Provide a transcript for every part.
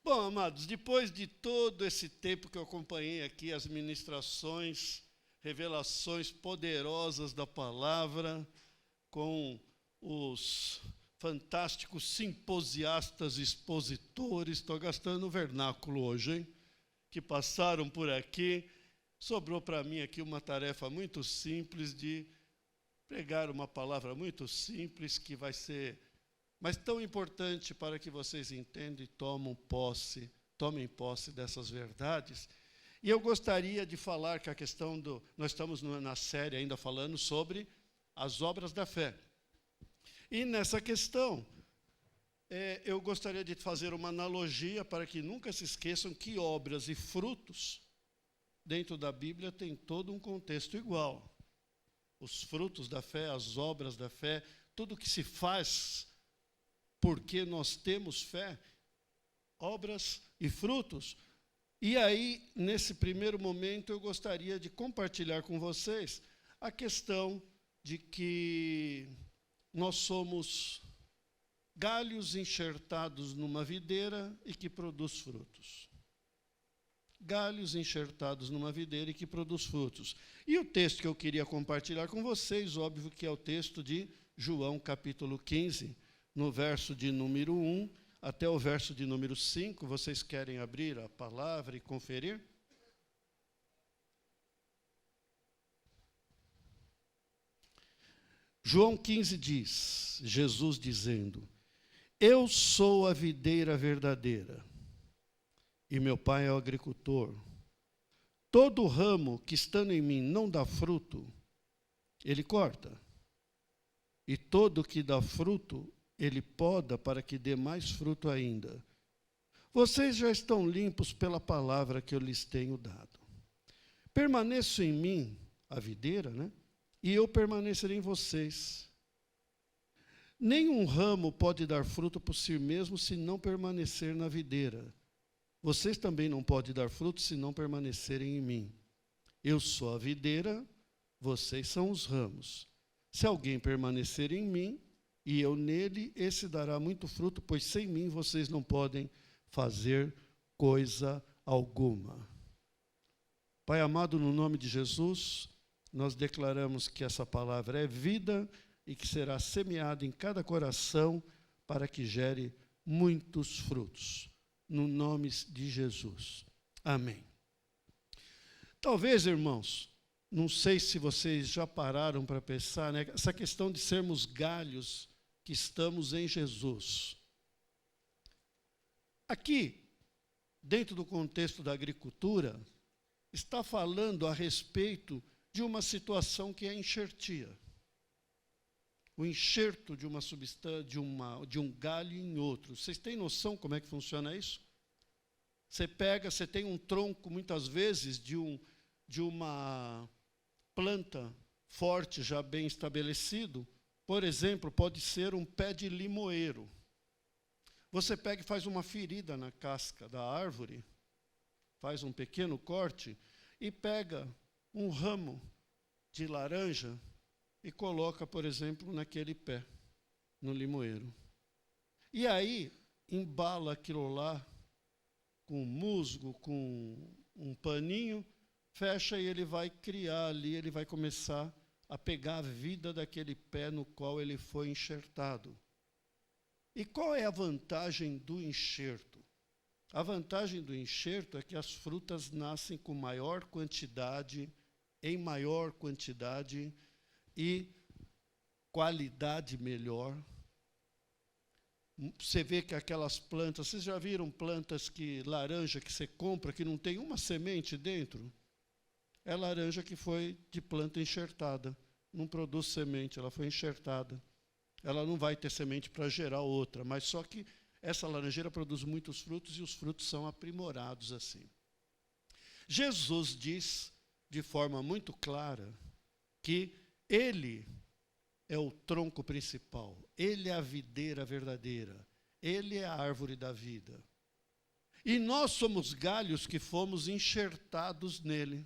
Bom, amados, depois de todo esse tempo que eu acompanhei aqui as ministrações, revelações poderosas da palavra, com os fantásticos simposiastas expositores, estou gastando o vernáculo hoje, hein? Que passaram por aqui, sobrou para mim aqui uma tarefa muito simples de pregar uma palavra muito simples que vai ser, mas tão importante para que vocês entendam e tomem posse dessas verdades. E eu gostaria de falar que a questão nós estamos na série ainda falando sobre as obras da fé. E nessa questão, eu gostaria de fazer uma analogia para que nunca se esqueçam que obras e frutos, dentro da Bíblia, tem todo um contexto igual. Os frutos da fé, as obras da fé, tudo que se faz porque nós temos fé, obras e frutos. E aí, nesse primeiro momento, eu gostaria de compartilhar com vocês a questão de que nós somos galhos enxertados numa videira e que produz frutos. Galhos enxertados numa videira e que produz frutos. E o texto que eu queria compartilhar com vocês, óbvio que é o texto de João, capítulo 15, no verso de número 1 até o verso de número 5. Vocês querem abrir a palavra e conferir? João 15 diz, Jesus dizendo: Eu sou a videira verdadeira, e meu pai é o agricultor. Todo ramo que estando em mim não dá fruto, ele corta. E todo que dá fruto, ele poda para que dê mais fruto ainda. Vocês já estão limpos pela palavra que eu lhes tenho dado. Permaneço em mim, a videira, né? E eu permanecerei em vocês. Nenhum ramo pode dar fruto por si mesmo se não permanecer na videira. Vocês também não podem dar fruto se não permanecerem em mim. Eu sou a videira, vocês são os ramos. Se alguém permanecer em mim e eu nele, esse dará muito fruto, pois sem mim vocês não podem fazer coisa alguma. Pai amado, no nome de Jesus, nós declaramos que essa palavra é vida e que será semeada em cada coração para que gere muitos frutos. No nome de Jesus. Amém. Talvez, irmãos, não sei se vocês já pararam para pensar, né, essa questão de sermos galhos que estamos em Jesus. Aqui, dentro do contexto da agricultura, está falando a respeito de uma situação que é enxertia. O enxerto de uma substância, de um galho em outro. Vocês têm noção como é que funciona isso? Você tem um tronco, muitas vezes, de uma planta forte, já bem estabelecido. Por exemplo, pode ser um pé de limoeiro. Você pega e faz uma ferida na casca da árvore, faz um pequeno corte e pega um ramo de laranja e coloca, por exemplo, naquele pé, no limoeiro. E aí, embala aquilo lá com musgo, com um paninho, fecha e ele vai criar ali, ele vai começar a pegar a vida daquele pé no qual ele foi enxertado. E qual é a vantagem do enxerto? A vantagem do enxerto é que as frutas nascem com maior quantidade, em maior quantidade e qualidade melhor. Você vê que aquelas plantas, vocês já viram plantas laranja que você compra, que não tem uma semente dentro? É laranja que foi de planta enxertada. Não produz semente, ela foi enxertada. Ela não vai ter semente para gerar outra, mas só que essa laranjeira produz muitos frutos e os frutos são aprimorados assim. Jesus diz de forma muito clara que Ele é o tronco principal, Ele é a videira verdadeira, Ele é a árvore da vida. E nós somos galhos que fomos enxertados nele.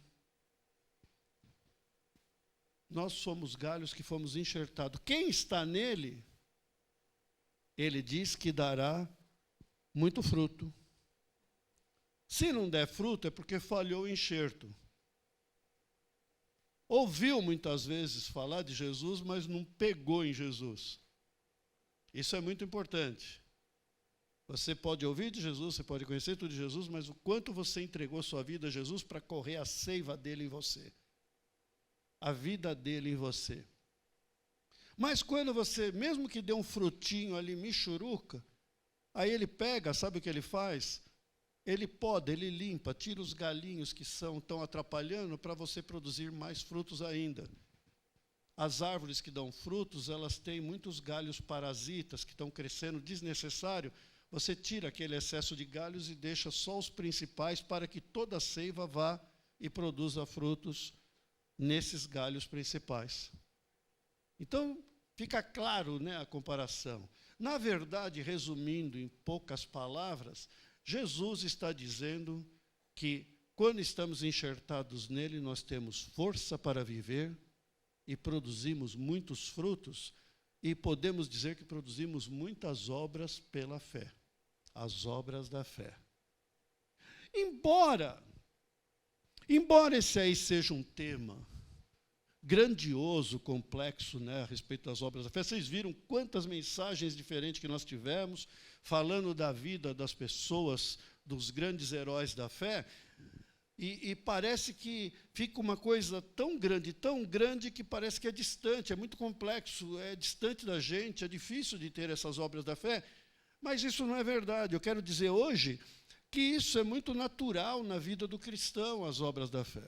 Nós somos galhos que fomos enxertados. Quem está nele, ele diz que dará muito fruto. Se não der fruto, é porque falhou o enxerto. Ouviu muitas vezes falar de Jesus, mas não pegou em Jesus. Isso é muito importante. Você pode ouvir de Jesus, você pode conhecer tudo de Jesus, mas o quanto você entregou sua vida a Jesus para correr a seiva dele em você. A vida dele em você. Mas quando você, mesmo que dê um frutinho ali, michuruca, aí ele pega, sabe o que ele faz? Ele poda, ele limpa, tira os galinhos que estão atrapalhando para você produzir mais frutos ainda. As árvores que dão frutos, elas têm muitos galhos parasitas que estão crescendo desnecessário. Você tira aquele excesso de galhos e deixa só os principais para que toda a seiva vá e produza frutos nesses galhos principais. Então, fica claro, né, a comparação. Na verdade, resumindo em poucas palavras, Jesus está dizendo que, quando estamos enxertados nele, nós temos força para viver e produzimos muitos frutos, e podemos dizer que produzimos muitas obras pela fé, as obras da fé. Embora esse aí seja um tema grandioso, complexo, né, a respeito das obras da fé. Vocês viram quantas mensagens diferentes que nós tivemos, falando da vida das pessoas, dos grandes heróis da fé, e parece que fica uma coisa tão grande, que parece que é distante, é muito complexo, é distante da gente, é difícil de ter essas obras da fé, mas isso não é verdade. Eu quero dizer hoje que isso é muito natural na vida do cristão, as obras da fé.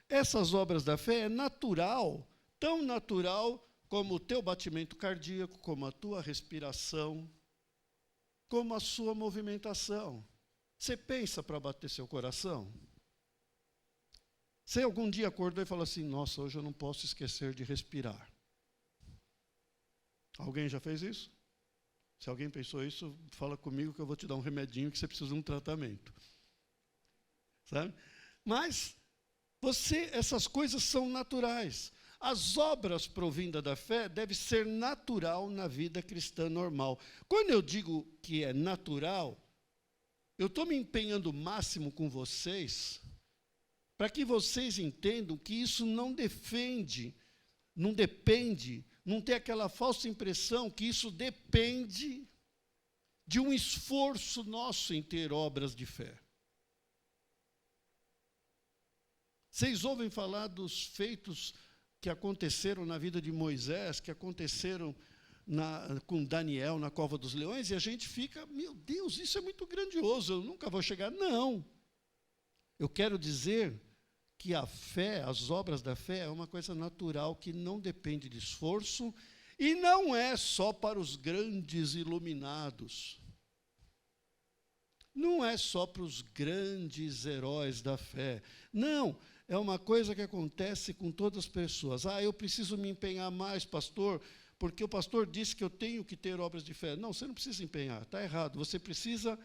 Essas obras da fé é natural, tão natural como o teu batimento cardíaco, como a tua respiração, como a sua movimentação. Você pensa para bater seu coração? Você algum dia acordou e falou assim, nossa, hoje eu não posso esquecer de respirar. Alguém já fez isso? Se alguém pensou isso, fala comigo que eu vou te dar um remedinho que você precisa de um tratamento. Sabe? Mas essas coisas são naturais. As obras provindas da fé devem ser natural na vida cristã normal. Quando eu digo que é natural, eu estou me empenhando o máximo com vocês para que vocês entendam que isso não depende, não tem aquela falsa impressão que isso depende de um esforço nosso em ter obras de fé. Vocês ouvem falar dos feitos que aconteceram na vida de Moisés, que aconteceram com Daniel na cova dos leões, e a gente fica, meu Deus, isso é muito grandioso, eu nunca vou chegar. Não. Eu quero dizer que a fé, as obras da fé, é uma coisa natural que não depende de esforço e não é só para os grandes iluminados. Não é só para os grandes heróis da fé. Não, é uma coisa que acontece com todas as pessoas. Eu preciso me empenhar mais, pastor, porque o pastor disse que eu tenho que ter obras de fé. Não, você não precisa empenhar, está errado. Você precisa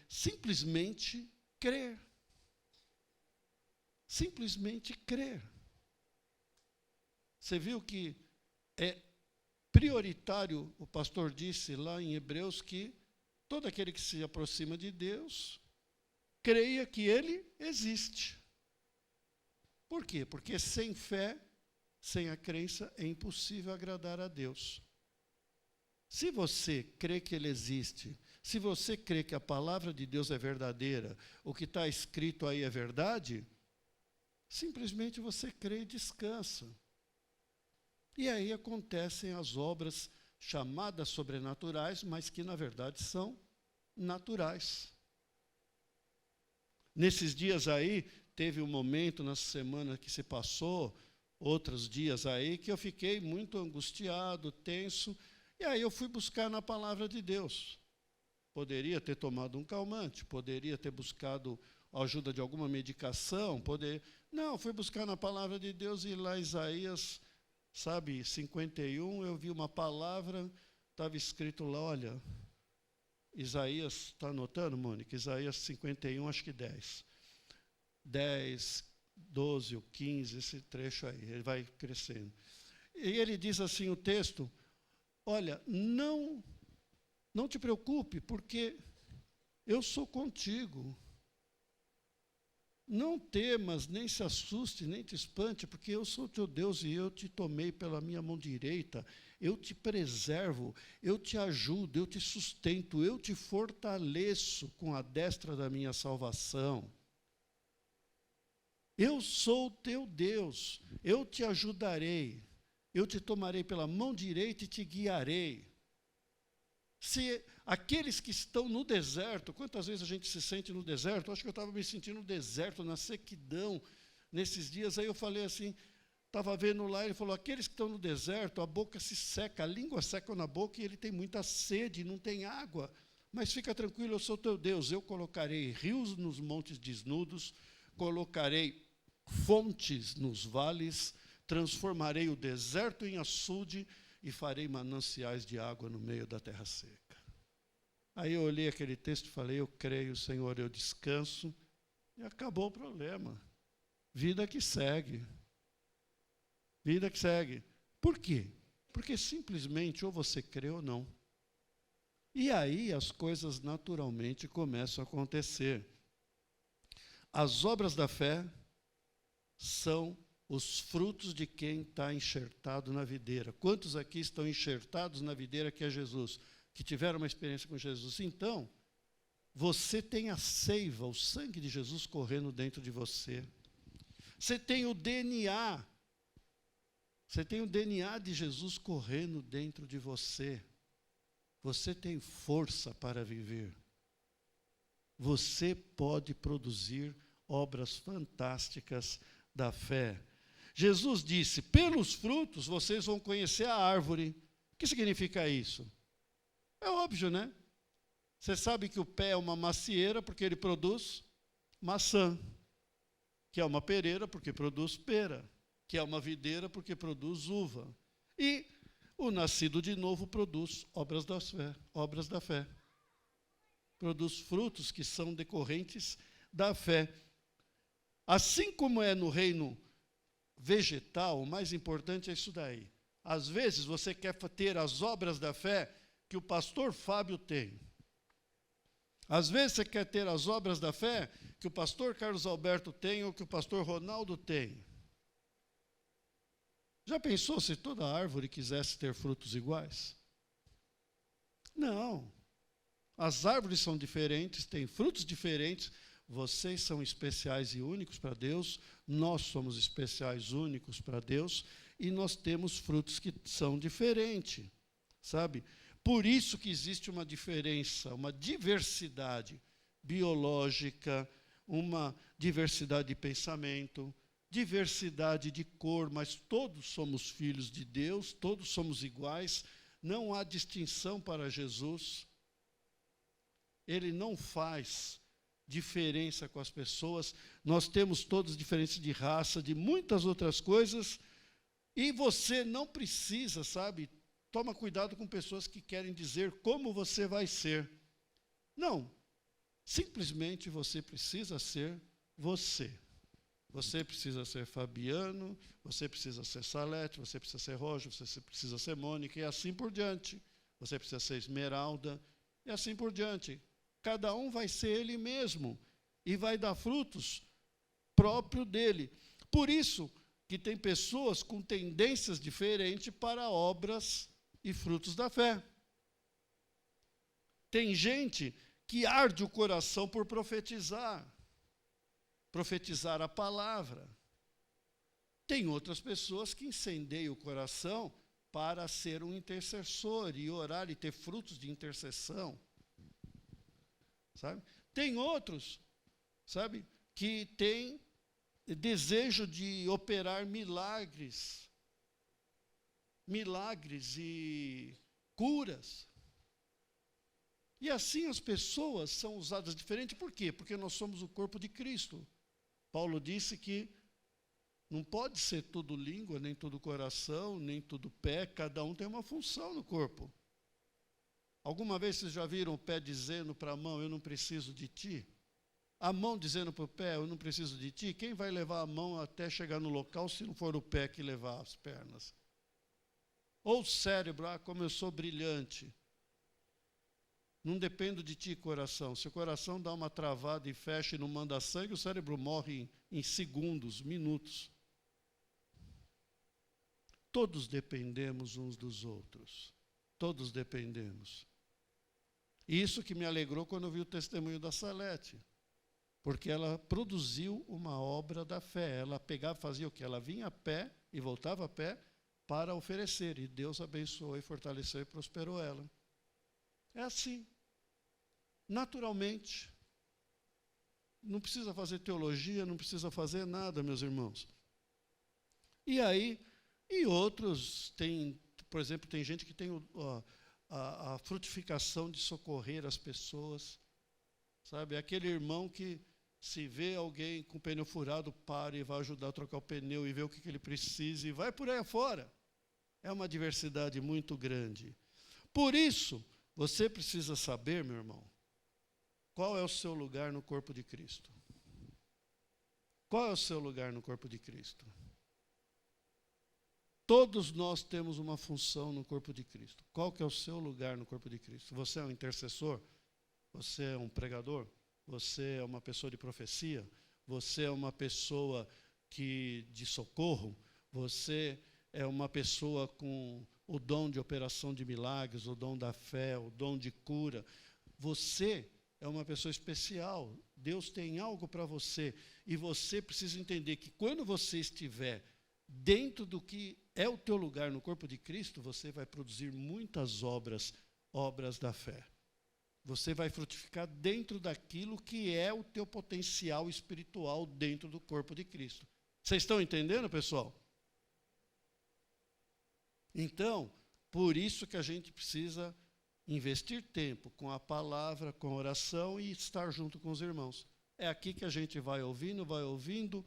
simplesmente crer. Simplesmente crer. Você viu que é prioritário, o pastor disse lá em Hebreus, que todo aquele que se aproxima de Deus, creia que Ele existe. Por quê? Porque sem fé, sem a crença, é impossível agradar a Deus. Se você crê que Ele existe, se você crê que a palavra de Deus é verdadeira, o que está escrito aí é verdade, simplesmente você crê e descansa. E aí acontecem as obras chamadas sobrenaturais, mas que na verdade são naturais. Nesses dias aí, teve um momento na semana que se passou, outros dias aí, que eu fiquei muito angustiado, tenso, e aí eu fui buscar na palavra de Deus. Poderia ter tomado um calmante, poderia ter buscado a ajuda de alguma medicação, não, fui buscar na palavra de Deus, e lá Isaías, 51, eu vi uma palavra, estava escrito lá, olha, Isaías, está anotando, Mônica? Isaías 51, acho que 10. 10, 12 ou 15, esse trecho aí, ele vai crescendo. E ele diz assim, o texto, olha, não Não te preocupe, porque eu sou contigo. Não temas, nem se assuste, nem te espante, porque eu sou teu Deus e eu te tomei pela minha mão direita, eu te preservo, eu te ajudo, eu te sustento, eu te fortaleço com a destra da minha salvação. Eu sou o teu Deus, eu te ajudarei, eu te tomarei pela mão direita e te guiarei. Se aqueles que estão no deserto, quantas vezes a gente se sente no deserto? Acho que eu estava me sentindo no deserto, na sequidão, nesses dias. Aí eu falei assim, estava vendo lá, ele falou, aqueles que estão no deserto, a boca se seca, a língua seca na boca e ele tem muita sede, não tem água. Mas fica tranquilo, eu sou teu Deus, eu colocarei rios nos montes desnudos, colocarei fontes nos vales, transformarei o deserto em açude, e farei mananciais de água no meio da terra seca. Aí eu olhei aquele texto e falei, eu creio, Senhor, eu descanso, e acabou o problema. Vida que segue. Vida que segue. Por quê? Porque simplesmente ou você crê ou não. E aí as coisas naturalmente começam a acontecer. As obras da fé são os frutos de quem está enxertado na videira. Quantos aqui estão enxertados na videira que é Jesus? Que tiveram uma experiência com Jesus? Então, você tem a seiva, o sangue de Jesus correndo dentro de você. Você tem o DNA. Você tem o DNA de Jesus correndo dentro de você. Você tem força para viver. Você pode produzir obras fantásticas da fé. Jesus disse, pelos frutos vocês vão conhecer a árvore. O que significa isso? É óbvio, né? Você sabe que o pé é uma macieira porque ele produz maçã, que é uma pereira porque produz pera, que é uma videira porque produz uva. E o nascido de novo produz obras da fé. Produz frutos que são decorrentes da fé. Assim como é no reino vegetal, o mais importante é isso daí. Às vezes você quer ter as obras da fé que o pastor Fábio tem. Às vezes você quer ter as obras da fé que o pastor Carlos Alberto tem ou que o pastor Ronaldo tem. Já pensou se toda árvore quisesse ter frutos iguais? Não. As árvores são diferentes, têm frutos diferentes. Vocês são especiais e únicos para Deus, nós somos especiais, únicos para Deus, e nós temos frutos que são diferentes, sabe? Por isso que existe uma diferença, uma diversidade biológica, uma diversidade de pensamento, diversidade de cor, mas todos somos filhos de Deus, todos somos iguais, não há distinção para Jesus. Ele não faz diferença com as pessoas, nós temos todos diferenças de raça, de muitas outras coisas, e você não precisa, sabe, toma cuidado com pessoas que querem dizer como você vai ser. Não, simplesmente você precisa ser você. Você precisa ser Fabiano, você precisa ser Salete, você precisa ser Rojo, você precisa ser Mônica, e assim por diante. Você precisa ser Esmeralda, e assim por diante. Cada um vai ser ele mesmo e vai dar frutos próprio dele. Por isso que tem pessoas com tendências diferentes para obras e frutos da fé. Tem gente que arde o coração por profetizar a palavra. Tem outras pessoas que incendeiam o coração para ser um intercessor e orar e ter frutos de intercessão. Sabe? Tem outros, sabe, que têm desejo de operar milagres e curas. E assim as pessoas são usadas diferente. Por quê? Porque nós somos o corpo de Cristo. Paulo disse que não pode ser tudo língua, nem tudo coração, nem tudo pé, cada um tem uma função no corpo. Alguma vez vocês já viram o pé dizendo para a mão, eu não preciso de ti? A mão dizendo para o pé, eu não preciso de ti? Quem vai levar a mão até chegar no local se não for o pé que levar as pernas? Ou o cérebro, como eu sou brilhante. Não depende de ti, coração. Se o coração dá uma travada e fecha e não manda sangue, o cérebro morre em segundos, minutos. Todos dependemos uns dos outros. Todos dependemos. Isso que me alegrou quando eu vi o testemunho da Salete. Porque ela produziu uma obra da fé. Ela pegava, fazia o quê? Ela vinha a pé e voltava a pé para oferecer. E Deus abençoou e fortaleceu e prosperou ela. É assim. Naturalmente. Não precisa fazer teologia, não precisa fazer nada, meus irmãos. E aí, e outros, por exemplo, tem gente que tem a frutificação de socorrer as pessoas. Sabe, aquele irmão que se vê alguém com o pneu furado, para e vai ajudar a trocar o pneu e vê o que ele precisa e vai por aí afora. É uma diversidade muito grande. Por isso, você precisa saber, meu irmão, qual é o seu lugar no corpo de Cristo. Qual é o seu lugar no corpo de Cristo? Todos nós temos uma função no corpo de Cristo. Qual que é o seu lugar no corpo de Cristo? Você é um intercessor? Você é um pregador? Você é uma pessoa de profecia? Você é uma pessoa de socorro? Você é uma pessoa com o dom de operação de milagres, o dom da fé, o dom de cura? Você é uma pessoa especial. Deus tem algo para você. E você precisa entender que quando você estiver dentro do que é o teu lugar no corpo de Cristo, você vai produzir muitas obras da fé. Você vai frutificar dentro daquilo que é o teu potencial espiritual dentro do corpo de Cristo. Vocês estão entendendo, pessoal? Então, por isso que a gente precisa investir tempo com a palavra, com a oração e estar junto com os irmãos. É aqui que a gente vai ouvindo.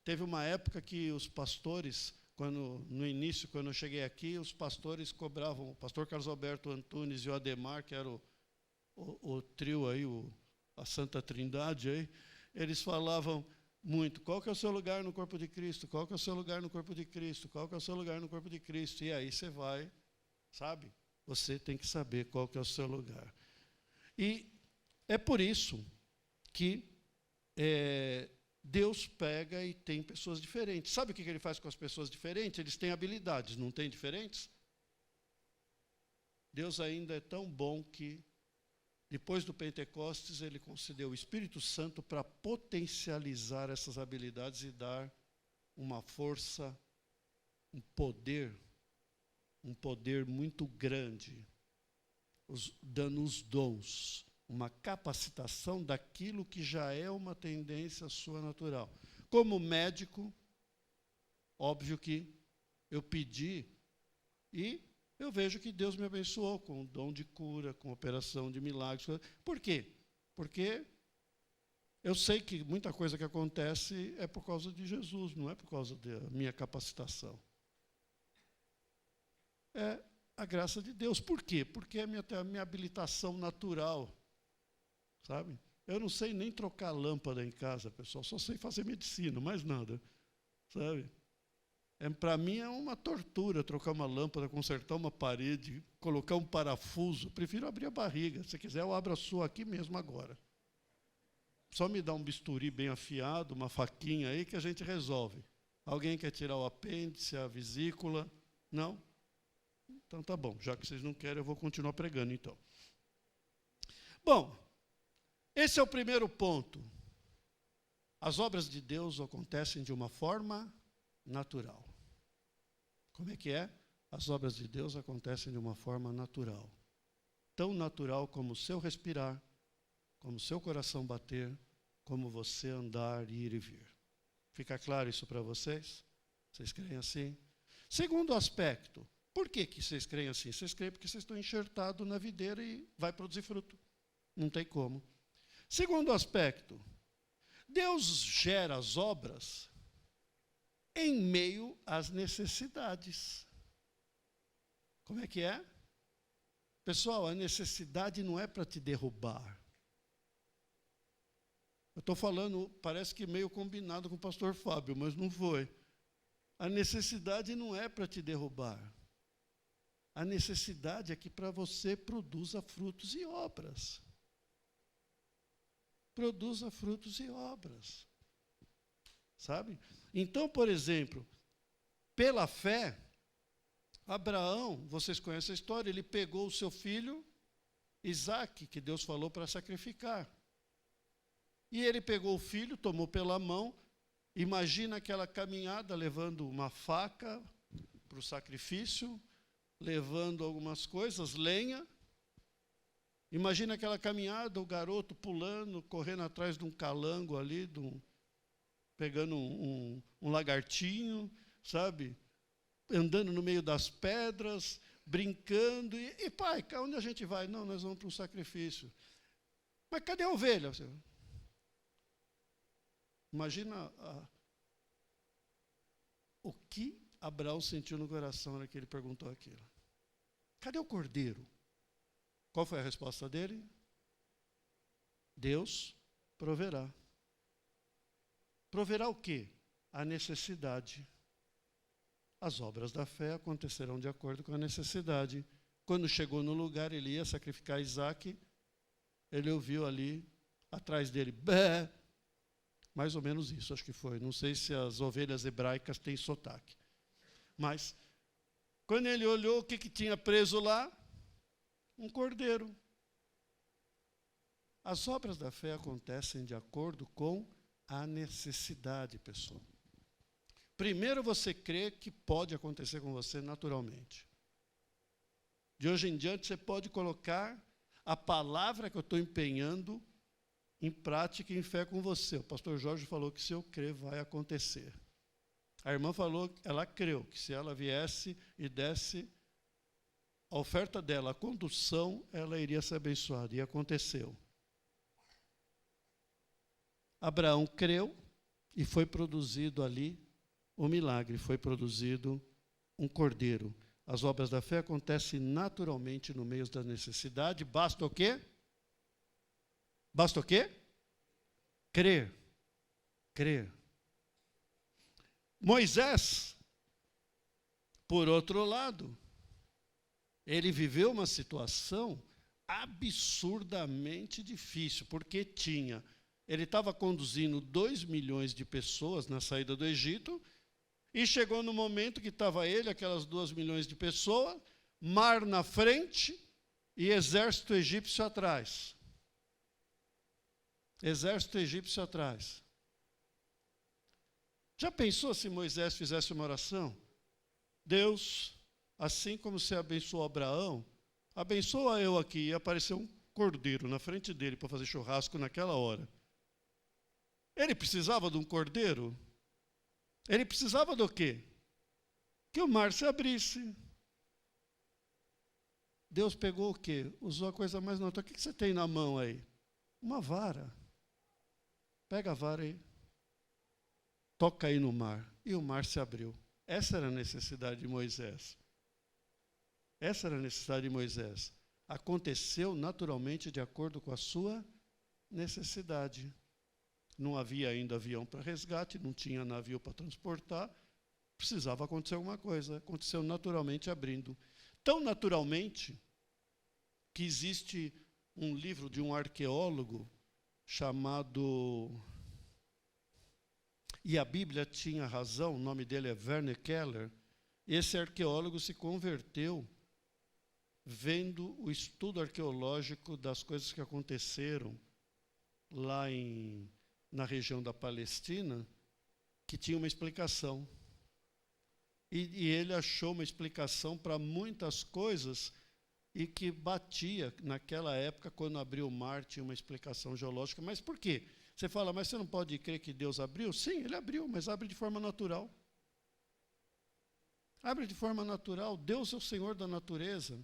Teve uma época que os pastores, no início, quando eu cheguei aqui, os pastores cobravam, o pastor Carlos Alberto Antunes e o Ademar, que era o trio aí, a Santa Trindade aí, eles falavam muito, qual que é o seu lugar no corpo de Cristo? Qual que é o seu lugar no corpo de Cristo? Qual que é o seu lugar no corpo de Cristo? E aí você vai, sabe? Você tem que saber qual que é o seu lugar. E é por isso que Deus pega e tem pessoas diferentes. Sabe o que ele faz com as pessoas diferentes? Eles têm habilidades, não têm diferentes? Deus ainda é tão bom que depois do Pentecostes, ele concedeu o Espírito Santo para potencializar essas habilidades e dar uma força, um poder muito grande, dando os dons, uma capacitação daquilo que já é uma tendência sua natural. Como médico, óbvio que eu pedi e eu vejo que Deus me abençoou com o dom de cura, com operação de milagres. Por quê? Porque eu sei que muita coisa que acontece é por causa de Jesus, não é por causa da minha capacitação. É a graça de Deus. Por quê? Porque é a minha habilitação natural, sabe? Eu não sei nem trocar lâmpada em casa, pessoal, só sei fazer medicina, mais nada, sabe? Para mim é uma tortura trocar uma lâmpada, consertar uma parede, colocar um parafuso. Eu prefiro abrir a barriga. Se quiser, eu abro a sua aqui mesmo agora. Só me dá um bisturi bem afiado, uma faquinha aí que a gente resolve. Alguém quer tirar o apêndice, a vesícula? Não? Então tá bom. Já que vocês não querem, eu vou continuar pregando então. Bom, esse é o primeiro ponto. As obras de Deus acontecem de uma forma natural. Como é que é? As obras de Deus acontecem de uma forma natural. Tão natural como o seu respirar, como o seu coração bater, como você andar, ir e vir. Fica claro isso para vocês? Vocês creem assim? Segundo aspecto, por que vocês creem assim? Vocês creem porque vocês estão enxertados na videira e vai produzir fruto. Não tem como. Segundo aspecto, Deus gera as obras em meio às necessidades. Como é que é? Pessoal, a necessidade não é para te derrubar. Eu estou falando, parece que meio combinado com o pastor Fábio, mas não foi. A necessidade não é para te derrubar. A necessidade é que para você produza frutos e obras. Produza frutos e obras. Sabe? Então, por exemplo, pela fé, Abraão, vocês conhecem a história, ele pegou o seu filho Isaque, que Deus falou para sacrificar. E ele pegou o filho, tomou pela mão, imagina aquela caminhada levando uma faca para o sacrifício, levando algumas coisas, lenha. Imagina aquela caminhada, o garoto pulando, correndo atrás de um calango ali, pegando um lagartinho, sabe? Andando no meio das pedras, brincando. E pai, onde a gente vai? Não, nós vamos para um sacrifício. Mas cadê a ovelha? Imagina o que Abraão sentiu no coração na hora que ele perguntou aquilo. Cadê o cordeiro? Qual foi a resposta dele? Deus proverá. Proverá o quê? A necessidade. As obras da fé acontecerão de acordo com a necessidade. Quando chegou no lugar, ele ia sacrificar Isaque, ele ouviu ali, atrás dele, bé. Mais ou menos isso, acho que foi. Não sei se as ovelhas hebraicas têm sotaque. Mas, quando ele olhou, o que tinha preso lá? Um cordeiro. As obras da fé acontecem de acordo com a necessidade, pessoal. Primeiro você crê que pode acontecer com você naturalmente. De hoje em diante você pode colocar a palavra que eu estou empenhando em prática e em fé com você. O pastor Jorge falou que se eu crer vai acontecer. A irmã falou, ela creu, que se ela viesse e desse a oferta dela, a condução, ela iria ser abençoada. E aconteceu. Abraão creu e foi produzido ali o milagre, foi produzido um cordeiro. As obras da fé acontecem naturalmente no meio da necessidade. Basta o quê? Basta o quê? Crer. Crer. Moisés, por outro lado, ele viveu uma situação absurdamente difícil, porque ele estava conduzindo 2 milhões de pessoas na saída do Egito, e chegou no momento que estava ele, aquelas 2 milhões de pessoas, mar na frente e exército egípcio atrás. Exército egípcio atrás. Já pensou se Moisés fizesse uma oração? Deus, assim como você abençoou Abraão, abençoa eu aqui. E apareceu um cordeiro na frente dele para fazer churrasco naquela hora. Ele precisava de um cordeiro? Ele precisava do quê? Que o mar se abrisse. Deus pegou o quê? Usou a coisa mais natural. O que você tem na mão aí? Uma vara. Pega a vara aí. Toca aí no mar. E o mar se abriu. Essa era a necessidade de Moisés. Essa era a necessidade de Moisés. Aconteceu naturalmente de acordo com a sua necessidade. Não havia ainda avião para resgate, não tinha navio para transportar, precisava acontecer alguma coisa. Aconteceu naturalmente abrindo. Tão naturalmente que existe um livro de um arqueólogo chamado... E a Bíblia tinha razão, o nome dele é Werner Keller. Esse arqueólogo se converteu vendo o estudo arqueológico das coisas que aconteceram lá na região da Palestina, que tinha uma explicação. E ele achou uma explicação para muitas coisas e que batia, naquela época, quando abriu o mar, tinha uma explicação geológica. Mas por quê? Você fala, mas você não pode crer que Deus abriu? Sim, ele abriu, mas abre de forma natural. Abre de forma natural. Deus é o Senhor da natureza.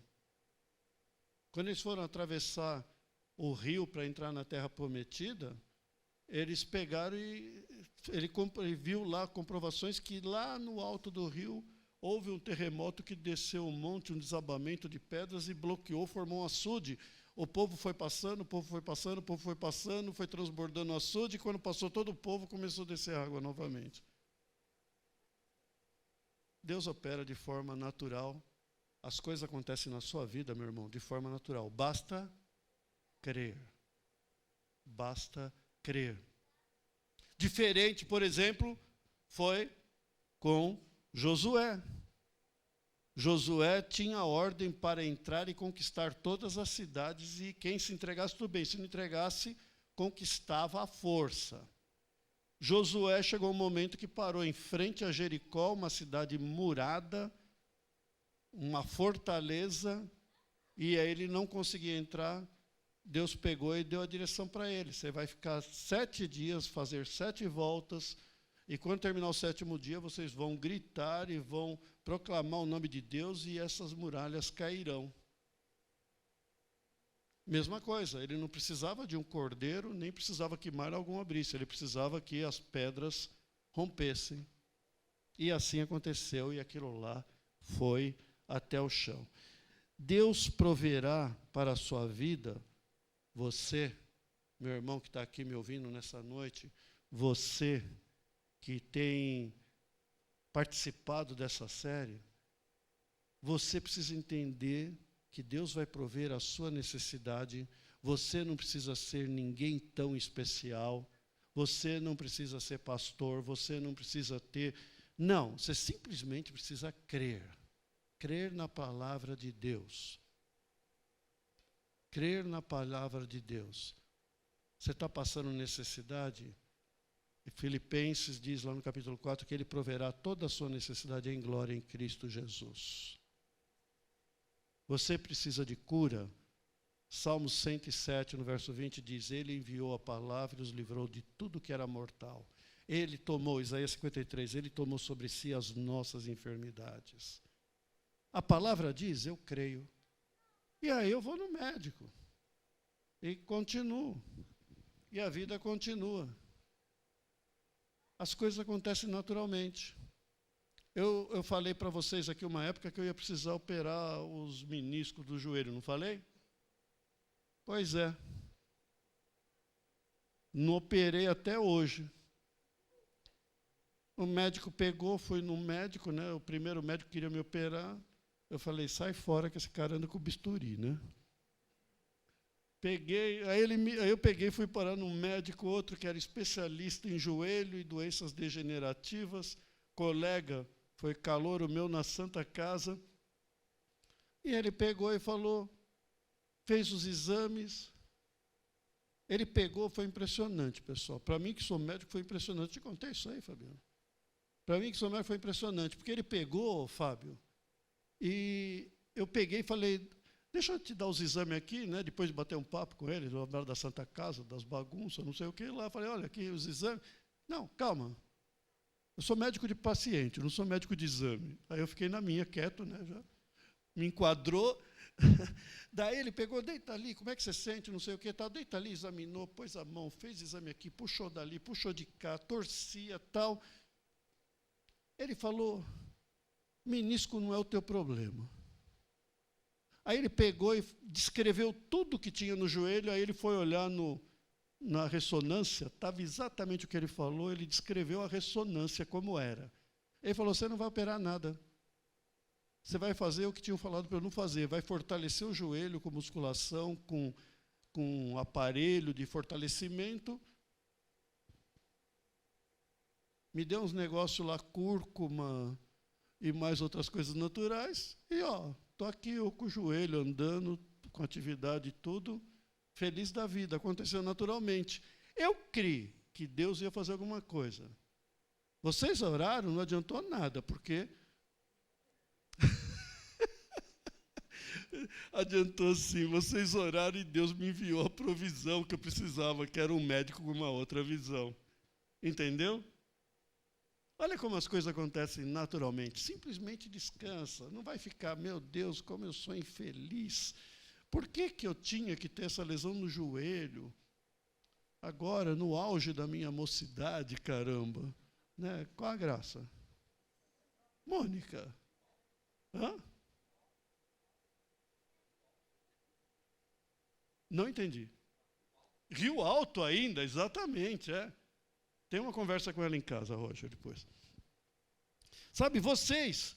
Quando eles foram atravessar o rio para entrar na Terra Prometida, eles pegaram e ele viu lá comprovações que lá no alto do rio houve um terremoto que desceu um monte, um desabamento de pedras e bloqueou, formou um açude. O povo foi passando, o povo foi passando, o povo foi passando, foi transbordando o açude, e quando passou todo o povo, começou a descer água novamente. Deus opera de forma natural As coisas acontecem na sua vida, meu irmão, de forma natural. Basta crer. Basta crer. Diferente, por exemplo, foi com Josué. Josué tinha ordem para entrar e conquistar todas as cidades, e quem se entregasse, tudo bem. Se não entregasse, conquistava à força. Josué chegou um momento que parou em frente a Jericó, uma cidade murada, uma fortaleza, e aí ele não conseguia entrar. Deus pegou e deu a direção para ele. Você vai ficar 7 dias, fazer 7 voltas, e quando terminar o 7º dia, vocês vão gritar e vão proclamar o nome de Deus, e essas muralhas cairão. Mesma coisa, ele não precisava de um cordeiro, nem precisava que mais algum abrisse, ele precisava que as pedras rompessem. E assim aconteceu, e aquilo lá foi até o chão. Deus proverá para a sua vida, você, meu irmão que está aqui me ouvindo nessa noite, você que tem participado dessa série, você precisa entender que Deus vai prover a sua necessidade. Você não precisa ser ninguém tão especial, você não precisa ser pastor, você não precisa ter... Não, você simplesmente precisa crer. Crer na palavra de Deus. Crer na palavra de Deus. Você está passando necessidade? Filipenses diz lá no capítulo 4 que ele proverá toda a sua necessidade em glória em Cristo Jesus. Você precisa de cura? Salmo 107, no verso 20, diz: Ele enviou a palavra e os livrou de tudo que era mortal. Ele tomou, Isaías 53, Ele tomou sobre si as nossas enfermidades. A palavra diz, eu creio. E aí eu vou no médico. E continuo. E a vida continua. As coisas acontecem naturalmente. Eu falei para vocês aqui uma época que eu ia precisar operar os meniscos do joelho, não falei? Pois é. Não operei até hoje. O médico pegou, fui no médico, né? O primeiro médico queria me operar. Eu falei, sai fora que esse cara anda com bisturi, né? Aí eu peguei e fui parar num médico, outro que era especialista em joelho e doenças degenerativas, colega, foi calouro meu na Santa Casa, e ele pegou e falou, fez os exames, ele pegou, foi impressionante, pessoal. Para mim que sou médico foi impressionante. Te contei isso aí, Fabiano? Para mim que sou médico foi impressionante, porque ele pegou, Fábio, e eu peguei e falei, deixa eu te dar os exames aqui, né? Depois de bater um papo com ele, do da Santa Casa, das bagunças, não sei o que, lá, eu falei, olha aqui os exames. Não, calma. Eu sou médico de paciente, não sou médico de exame. Aí eu fiquei na minha, quieto, né? Já me enquadrou. Daí ele pegou, deita ali, como é que você sente, não sei o que, tal, deita ali, examinou, pôs a mão, fez exame aqui, puxou dali, puxou de cá, torcia, tal. Ele falou, menisco não é o teu problema. Aí ele pegou e descreveu tudo que tinha no joelho, aí ele foi olhar na ressonância, estava exatamente o que ele falou, ele descreveu a ressonância como era. Ele falou, você não vai operar nada. Você vai fazer o que tinham falado para eu não fazer, vai fortalecer o joelho com musculação, com aparelho de fortalecimento. Me deu uns negócios lá, cúrcuma e mais outras coisas naturais, e estou aqui eu com o joelho andando, com atividade e tudo, feliz da vida, aconteceu naturalmente. Eu criei que Deus ia fazer alguma coisa. Vocês oraram, não adiantou nada, porque adiantou sim, vocês oraram e Deus me enviou a provisão que eu precisava, que era um médico com uma outra visão. Entendeu? Olha como as coisas acontecem naturalmente. Simplesmente descansa. Não vai ficar, meu Deus, como eu sou infeliz. Por que eu tinha que ter essa lesão no joelho? Agora, no auge da minha mocidade, caramba. Né? Qual a graça? Mônica. Hã? Não entendi. Rio Alto ainda, exatamente, é. Tem uma conversa com ela em casa, Roger, depois. Sabe, vocês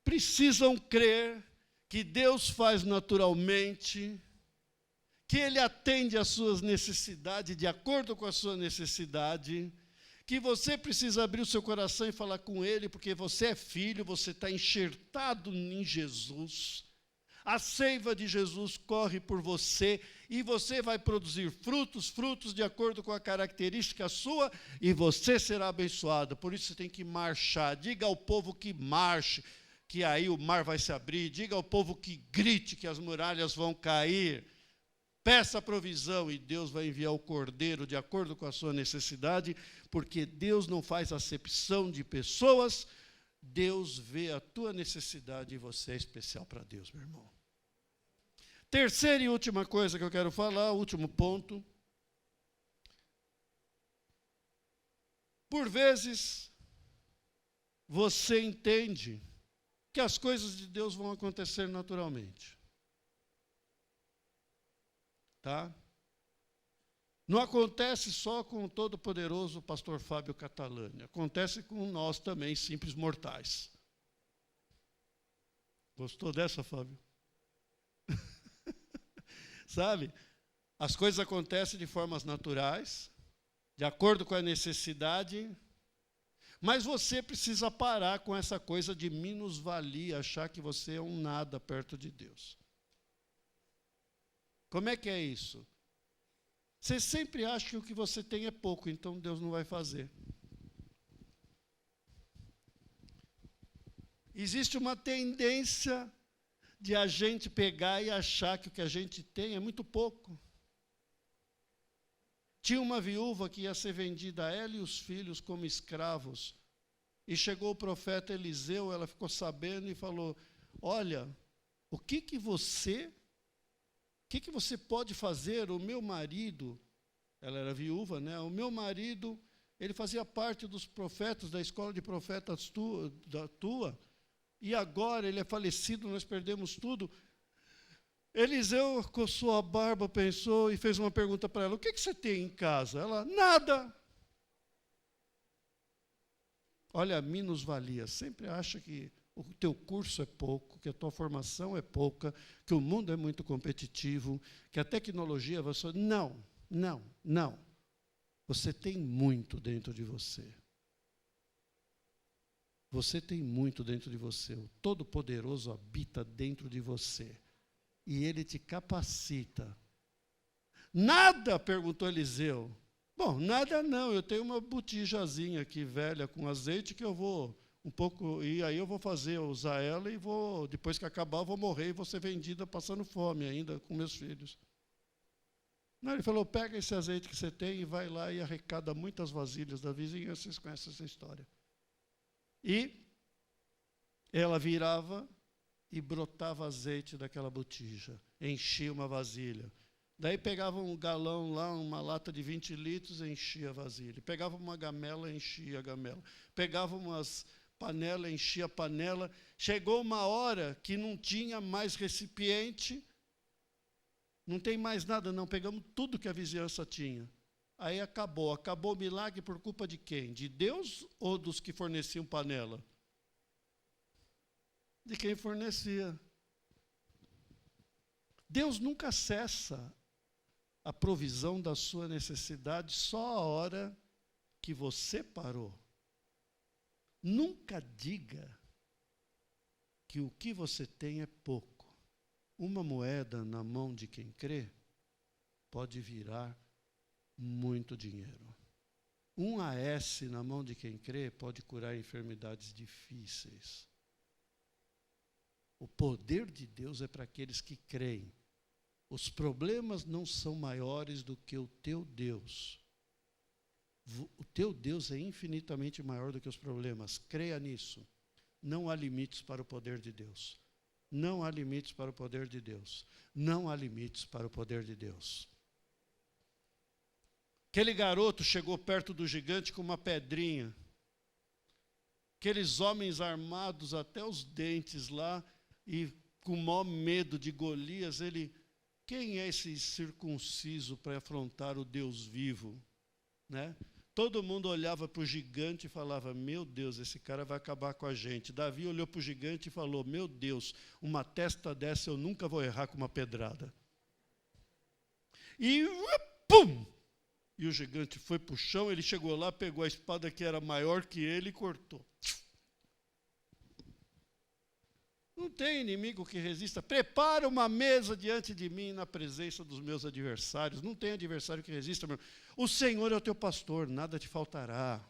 precisam crer que Deus faz naturalmente, que Ele atende às suas necessidades, de acordo com a sua necessidade, que você precisa abrir o seu coração e falar com Ele, porque você é filho, você está enxertado em Jesus. A seiva de Jesus corre por você e você vai produzir frutos de acordo com a característica sua e você será abençoado. Por isso você tem que marchar. Diga ao povo que marche, que aí o mar vai se abrir. Diga ao povo que grite, que as muralhas vão cair. Peça provisão e Deus vai enviar o cordeiro de acordo com a sua necessidade, porque Deus não faz acepção de pessoas. Deus vê a tua necessidade e você é especial para Deus, meu irmão. Terceira e última coisa que eu quero falar, último ponto. Por vezes, você entende que as coisas de Deus vão acontecer naturalmente. Tá? Não acontece só com o todo-poderoso pastor Fábio Catalani, acontece com nós também, simples mortais. Gostou dessa, Fábio? Sabe? As coisas acontecem de formas naturais, de acordo com a necessidade, mas você precisa parar com essa coisa de minusvalia, achar que você é um nada perto de Deus. Como é que é isso? Você sempre acha que o que você tem é pouco, então Deus não vai fazer. Existe uma tendência de a gente pegar e achar que o que a gente tem é muito pouco. Tinha uma viúva que ia ser vendida, ela e os filhos, como escravos. E chegou o profeta Eliseu, ela ficou sabendo e falou, olha, o que você pode fazer? O meu marido, ela era viúva, né? O meu marido, ele fazia parte dos profetas, da escola de profetas tua, e agora ele é falecido, nós perdemos tudo. Eliseu coçou a barba, pensou e fez uma pergunta para ela, o que você tem em casa? Ela, nada. Olha, a minusvalia, sempre acha que o teu curso é pouco, que a tua formação é pouca, que o mundo é muito competitivo, que a tecnologia vai só... Não. Você tem muito dentro de você. Você tem muito dentro de você. O Todo-Poderoso habita dentro de você. E Ele te capacita. Nada? Perguntou Eliseu. Bom, nada não. Eu tenho uma botijazinha aqui velha com azeite que eu vou um pouco, e aí eu vou usar ela e vou, depois que acabar, eu vou morrer e vou ser vendida passando fome ainda com meus filhos. Não, ele falou, pega esse azeite que você tem e vai lá e arrecada muitas vasilhas da vizinhança, vocês conhecem essa história. E ela virava e brotava azeite daquela botija, enchia uma vasilha. Daí pegava um galão lá, uma lata de 20 litros, enchia a vasilha. Pegava uma gamela, enchia a gamela. Pegava umas panelas, enchia a panela. Chegou uma hora que não tinha mais recipiente, não tem mais nada não, pegamos tudo que a vizinhança tinha. Aí acabou o milagre por culpa de quem? De Deus ou dos que forneciam panela? De quem fornecia. Deus nunca cessa a provisão da sua necessidade só a hora que você parou. Nunca diga que o que você tem é pouco. Uma moeda na mão de quem crê pode virar muito dinheiro. Um AS na mão de quem crê pode curar enfermidades difíceis. O poder de Deus é para aqueles que creem. Os problemas não são maiores do que o teu Deus. O teu Deus é infinitamente maior do que os problemas. Creia nisso. Não há limites para o poder de Deus. Não há limites para o poder de Deus. Não há limites para o poder de Deus. Aquele garoto chegou perto do gigante com uma pedrinha. Aqueles homens armados até os dentes lá e com o maior medo de Golias, quem é esse circunciso para afrontar o Deus vivo? Né? Todo mundo olhava para o gigante e falava, meu Deus, esse cara vai acabar com a gente. Davi olhou para o gigante e falou, meu Deus, uma testa dessa eu nunca vou errar com uma pedrada. E pum! E o gigante foi para o chão, ele chegou lá, pegou a espada que era maior que ele e cortou. Não tem inimigo que resista. Prepara uma mesa diante de mim na presença dos meus adversários. Não tem adversário que resista, meu. O Senhor é o teu pastor, nada te faltará.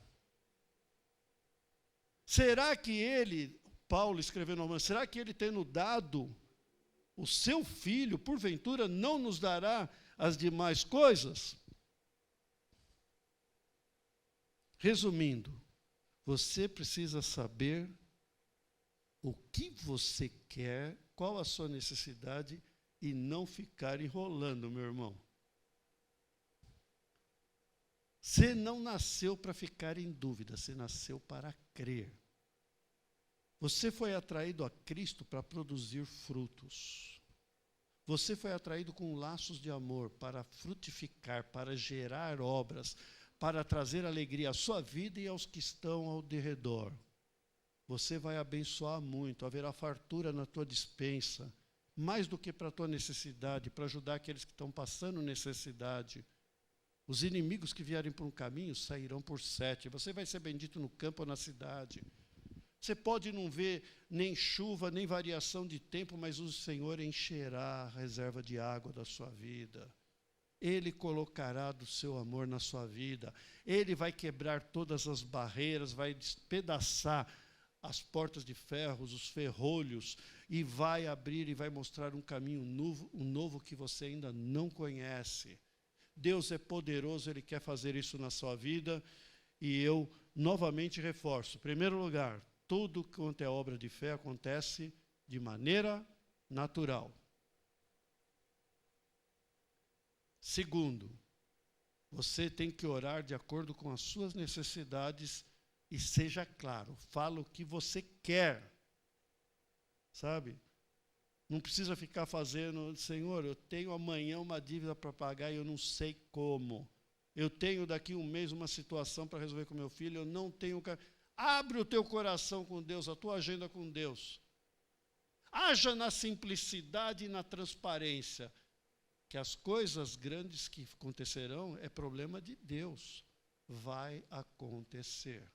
Será que ele, Paulo escreveu no Romanos, será que ele tendo dado o seu filho, porventura, não nos dará as demais coisas? Resumindo, você precisa saber o que você quer, qual a sua necessidade e não ficar enrolando, meu irmão. Você não nasceu para ficar em dúvida, você nasceu para crer. Você foi atraído a Cristo para produzir frutos. Você foi atraído com laços de amor para frutificar, para gerar obras, para trazer alegria à sua vida e aos que estão ao derredor. Você vai abençoar muito, haverá fartura na tua despensa, mais do que para a tua necessidade, para ajudar aqueles que estão passando necessidade. Os inimigos que vierem por um caminho sairão por 7. Você vai ser bendito no campo ou na cidade. Você pode não ver nem chuva, nem variação de tempo, mas o Senhor encherá a reserva de água da sua vida. Ele colocará do seu amor na sua vida. Ele vai quebrar todas as barreiras, vai despedaçar as portas de ferros, os ferrolhos, e vai abrir e vai mostrar um caminho novo que você ainda não conhece. Deus é poderoso, Ele quer fazer isso na sua vida, e eu novamente reforço. Em primeiro lugar, tudo quanto é obra de fé acontece de maneira natural. Segundo, você tem que orar de acordo com as suas necessidades e seja claro, fala o que você quer, sabe? Não precisa ficar fazendo, Senhor, eu tenho amanhã uma dívida para pagar e eu não sei como. Eu tenho daqui um mês uma situação para resolver com meu filho, eu não tenho... Abre o teu coração com Deus, a tua agenda com Deus. Haja na simplicidade e na transparência, que as coisas grandes que acontecerão é problema de Deus. Vai acontecer.